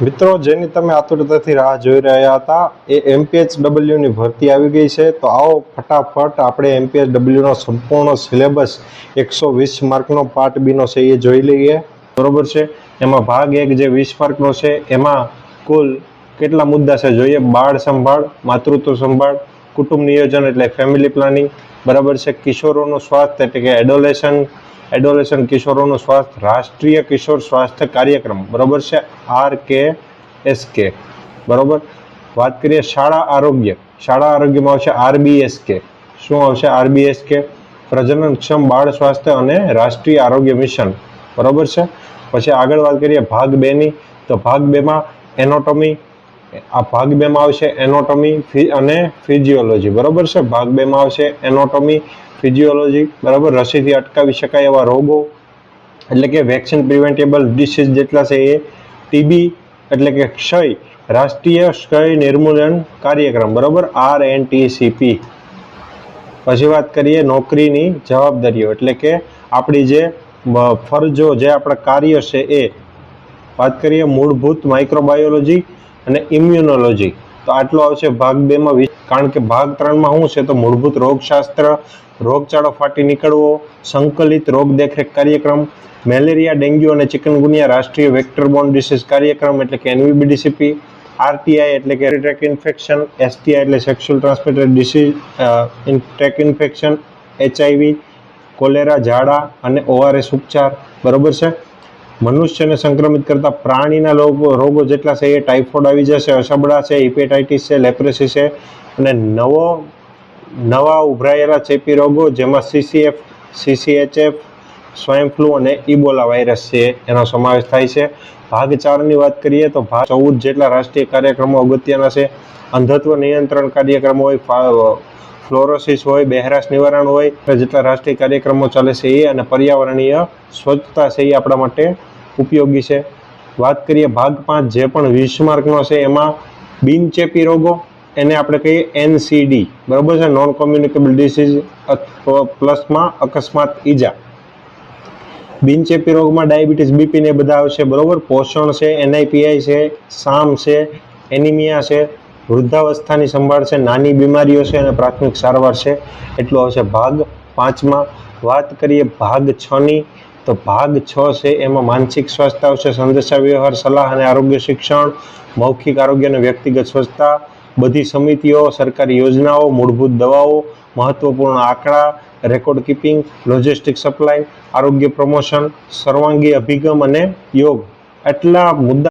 મિત્રો, જેની તમે આતુરતાથી રાહ જોઈ રહ્યા હતા એ MPHWની ભરતી આવી ગઈ છે. તો આવો ફટાફટ આપણે MPHWનો સંપૂર્ણ સિલેબસ 120 માર્કનો પાર્ટ બીનો છે એ જોઈ લઈએ. બરોબર છે. એમાં ભાગ 1 જે 20 માર્કનો છે એમાં કુલ કેટલા મુદ્દા છે જોઈએ. બાળ સંભાળ, માતૃત્વ સંભાળ, કુટુંબ નિયોજન એટલે ફેમિલી પ્લાનિંગ, બરાબર છે. કિશોરોનું સ્વાસ્થ્ય એટલે કે એડોલેશન કિશોરોનું સ્વાસ્થ્ય, રાષ્ટ્રીય કિશોર સ્વાસ્થ્ય કાર્યક્રમ, બરાબર છે, RKSK, બરાબર. વાત કરીએ શાળા આરોગ્યમાં આવશે RBSK. શું આવશે? RBSK. પ્રજનનક્ષમ બાળ સ્વાસ્થ્ય અને રાષ્ટ્રીય આરોગ્ય મિશન, બરાબર છે. પછી આગળ વાત કરીએ ભાગ 2 ની, તો ભાગ 2 માં એનાટોમી, આ ભાગ 2 માં આવશે એનાટોમી અને ફિઝિયોલોજી, બરાબર છે. ભાગ 2 માં આવશે એનાટોમી, ફિઝિયોલોજી, બરાબર. રસીથી અટકાવી શકાય એવા રોગો એટલે કે વેક્સિન પ્રિવેન્ટેબલ ડિસીઝ જેટલા છે એ, TB એટલે કે ક્ષય, રાષ્ટ્રીય ક્ષય નિર્મૂલન કાર્યક્રમ, બરાબર, RNTCP. પછી વાત કરીએ નોકરીની જવાબદારીઓ એટલે કે આપણી જે ફરજો, જે આપણા કાર્ય છે એ. વાત કરીએ મૂળભૂત માઇક્રોબાયોલોજી અને ઇમ્યુનોલોજી, તો આટલો આવશે ભાગ 2 માં. કારણ કે ભાગ 3 માં શું છે તો મૂળભૂત રોગશાસ્ત્ર, રોગચાળો ફાટી નીકળવો, સંકલિત રોગ દેખરેખ કાર્યક્રમ, મેલેરિયા, ડેન્ગ્યુ અને ચિકનગુનિયા રાષ્ટ્રીય વેક્ટર બોર્ન ડિસીઝ કાર્યક્રમ એટલે કે NVBDCP, RTI એટલે કે ટ્રેક ઇન્ફેક્શન, STI એટલે sexual transmitted disease track infection, HIV, cholera, ઝાડા અને ORS ઉપચાર, બરોબર છે. મનુષ્યને સંક્રમિત કરતા પ્રાણીના રોગો જેટલા છે એ ટાઇફોઇડ આવી જશે, અસબડા છે, હિપેટાઇટિસ છે, લેપ્રેસી છે અને નવા ઉભરાયેલા ચેપી રોગો જેમાં CCF, CCHF, સ્વાઇન ફ્લૂ અને ઇબોલા વાયરસ છે એનો સમાવેશ થાય છે. ભાગ 4 ની વાત કરીએ તો ભાગ 14 જેટલા રાષ્ટ્રીય કાર્યક્રમો અગત્યના છે. અંધત્વ નિયંત્રણ કાર્યક્રમો હોય, ફ્લોરોસિસ હોય, બહેરાશ નિવારણ હોય, જેટલા રાષ્ટ્રીય કાર્યક્રમો ચાલે છે એ, અને પર્યાવરણીય સ્વચ્છતા છે એ આપણા માટે ઉપયોગી છે. વાત કરીએ ભાગ 5 જે પણ 20 માર્કનો છે એમાં બિનચેપી રોગો, એને આપણે કહીએ NCD, બરાબર છે, નોન કોમ્યુનિકેબલ ડિસીઝ પ્લસમાં અકસ્માત ઈજા. બિનચેપી રોગમાં ડાયાબિટીસ, BP ને બધા આવશે, બરોબર. પોષણ છે, NIPI છે, SAM છે, એનિમિયા છે, વૃદ્ધાવસ્થાની સંભાળ છે, નાની બીમારીઓ છે અને પ્રાથમિક સારવાર છે. એટલું આવશે ભાગ 5 માં. વાત કરીએ ભાગ 6 ની, તો ભાગ 6 છે એમાં માનસિક સ્વાસ્થ્ય આવશે, સંદેશા વ્યવહાર, સલાહ અને આરોગ્ય શિક્ષણ, મૌખિક આરોગ્ય અને વ્યક્તિગત સ્વચ્છતા, બધી સમિતિઓ, સરકારી યોજનાઓ, મૂળભૂત દવાઓ, મહત્વપૂર્ણ આંકડા, રેકોર્ડ કીપિંગ, લોજિસ્ટિક સપ્લાય, આરોગ્ય પ્રમોશન, સર્વાંગી અભિગમ અને યોગ. આટલા મુદ્દા